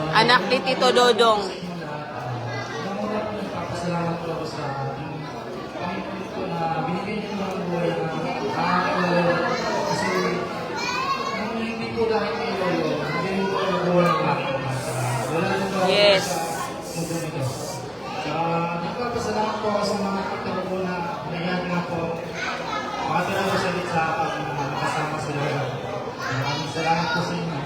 Anak ni Tito Dodong. Nagpapasalamat po ako sa Panginoon ko na binigyan niyo ng buhay na kasi nung hindi po dahil kay Lolo, hindi po ako buhay ng aking mata. Wala na po ako Yes. sa mundo nito. Nagpapasalamat po ako sa mga tito ko na nangyari na po makatira ko sa litsapan na makasama sa Lolo. Maraming salamat po sa inyo.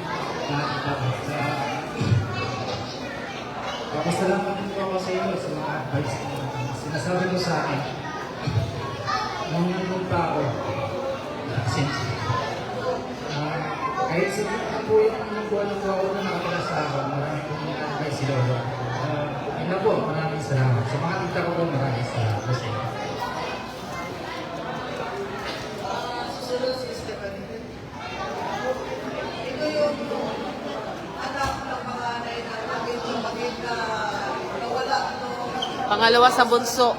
Papasalamat din po ako sa iyo sa mga advice na sinasabi mo sa akin. Nung nandun pa ako, kahit sa na po yung nagbuhan po ako na nakatala sa akin, maraming po mga advice si Lolo. Yun na po, maraming salamat. Sa mga tita ko po, maraming salamat sa inyo. Susunod si Stephanie. Ito yung anak ng panganay na maging na nawala Pangalawa sa bunso.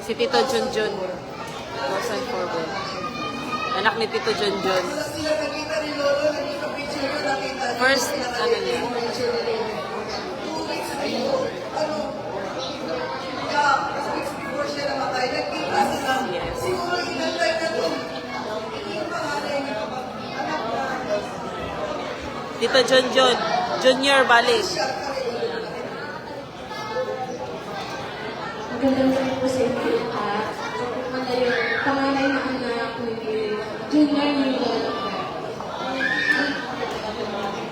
Si Tito Junjun. 2004. Anak ni Tito Junjun. Sila sila nakita ni Lolo, nagkika-picture yun, nakita niya. First, ano niya? 2 weeks before, yeah, 2 weeks before siya namatay, nagkita sila. Yes. Siguro inantay na to. Ito yung panganay niya, anak na. Tito Junjun. Junior Balik. Magandang gabi po sa inyo lahat. Ako na yung panganay na anak ni Junior ni Lolo.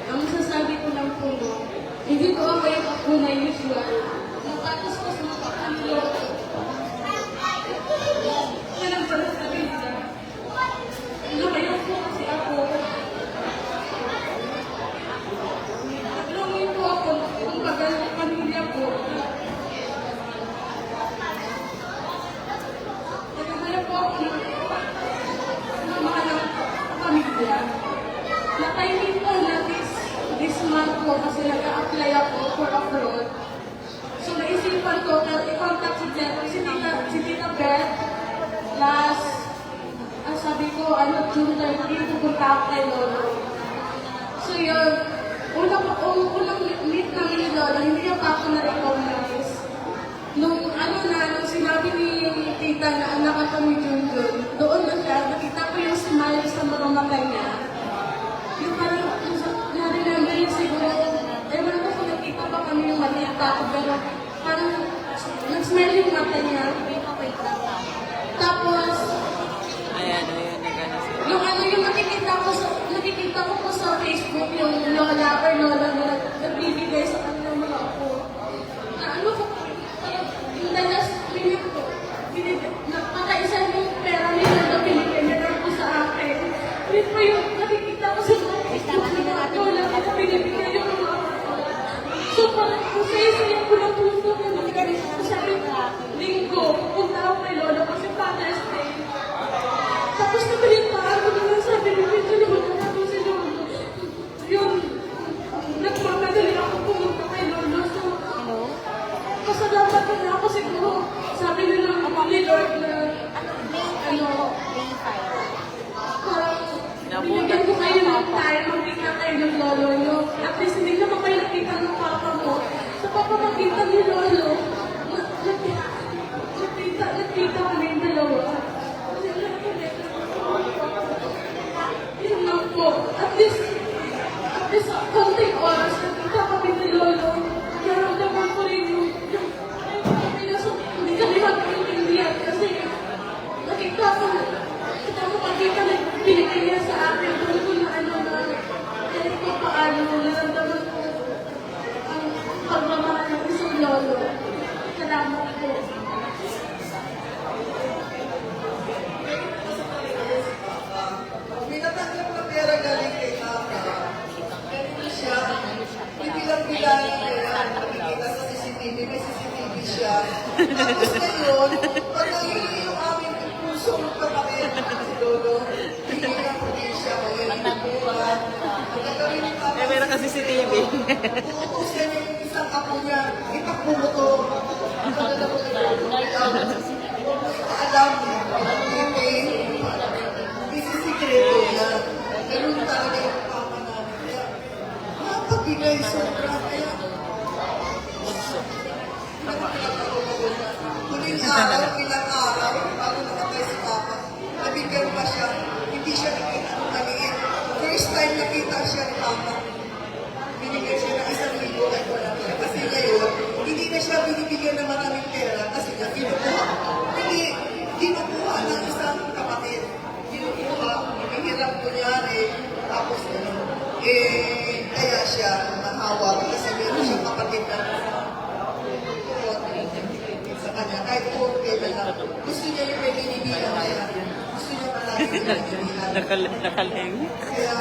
Ang sasabi ko lang po, no, hindi ko ang kayo po na usual. Nakatos ko sa mga kanilo. Walang pala sabi nila. Lumayo po kasi ako. Naglungin po ako ng bagal ng pamilya po. Nagkakala po ako ng mga pamilya. Na-timing po na this month po kasi nag-a-apply ako for abroad. So naisipan ko na i-contact si Tita Beth last, sabi ko, June 30, pupunta ako kay Lolo. So yun, unang meet namin ni Lolo, hindi niya pa ako na-recognize. Nung sinabi ni Tita na anak ako ni Junjun, doon na siya, nakita ko yung smile sa mga mata niya. Yung parang, na-remember niya siguro, ewan ko kung nakita pa kami yung matita ko, pero parang nag-smile yung mata niya. Tapos, Ayan, nag-ano siya. yung nakikita ko po sa Facebook, yung lola or lola na nagbibigay sa kanilang mga apo. Na ko, yung last minute ko, napakaisa yung pera ni Lola, binigyan niya lang po sa akin. Ulit po yung nakikita ko sa Facebook na lola, na binibigyan yung mga apo. So parang kung saya-saya ko ng puso na nakikita ko sa linggo, pupunta ako kay Lola kasi Father's Day. Tapos nabalitaan ko naman sabi ni Pito na wala po si Lolo. Yung nagmamadali ako pumunta kay Lolo. So, pasalamat ko na ako siguro. Sabi nila ni Lord na parang binigyan ko kayo ng time magkita kayo ng Lolo nyo. At least hindi naman kayo nakita ng papa mo. Sa papa makita ni Lolo, nakita kami yung dalawa. Yun lang po. At least, konting oras, nakita kami ni Lolo. Naramdaman ko rin yung hindi kami magkaintindihan kasi nakita mo makita na binigay niya sa akin kung na kahit pa paano naramdaman ko ang pagmamahal ng isang Lolo. Salamat po. May natanggap na pera galing kay Tata. Ganito siya, hindi lang kilala kaya nakikita sa CCTV, may CCTV siya. Tapos ngayon, pag nangyayari yung aming puso magpapakit si Lolo, hindi na po din siya. Pagkagawin ng Tata, Meron kasi si TV. puputos niya yung isang apo niya, itakbo mo to. Alam, isisikreto niya. Ganun talaga yung papa namin. Kaya, napagiging niya yung sobra. Kaya, Bunso. huling araw, ilang araw, bago nakatay si Papa, nabigyan pa siya, hindi siya nakita ng maliit. First time nakita siya ni Papa, binigyan siya ng 1,000 kahit wala siya. Kasi ngayon, hindi na siya binibigyan ng maraming pera kasi nga kinukuha ng isang kapatid. Kinukuha, hinihiram ko niya tapos kaya siya mahawak kasi meron siyang kapatid na sa kanya, kahit po kailan lang. Gusto niya yung may binibilang niya. Gusto niya palagi yung may binibilang. Nakaleng. Kaya,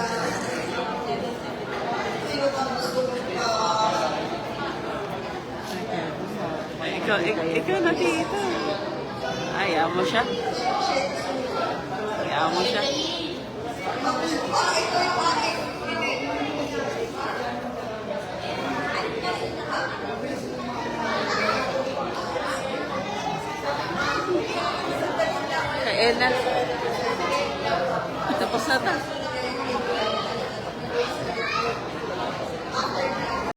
sino bang gusto mo Ikaw nakita. Ayaw mo siya? Ayaw mo siya? ito yung aking. Hindi. Kain na. Tapos na ta.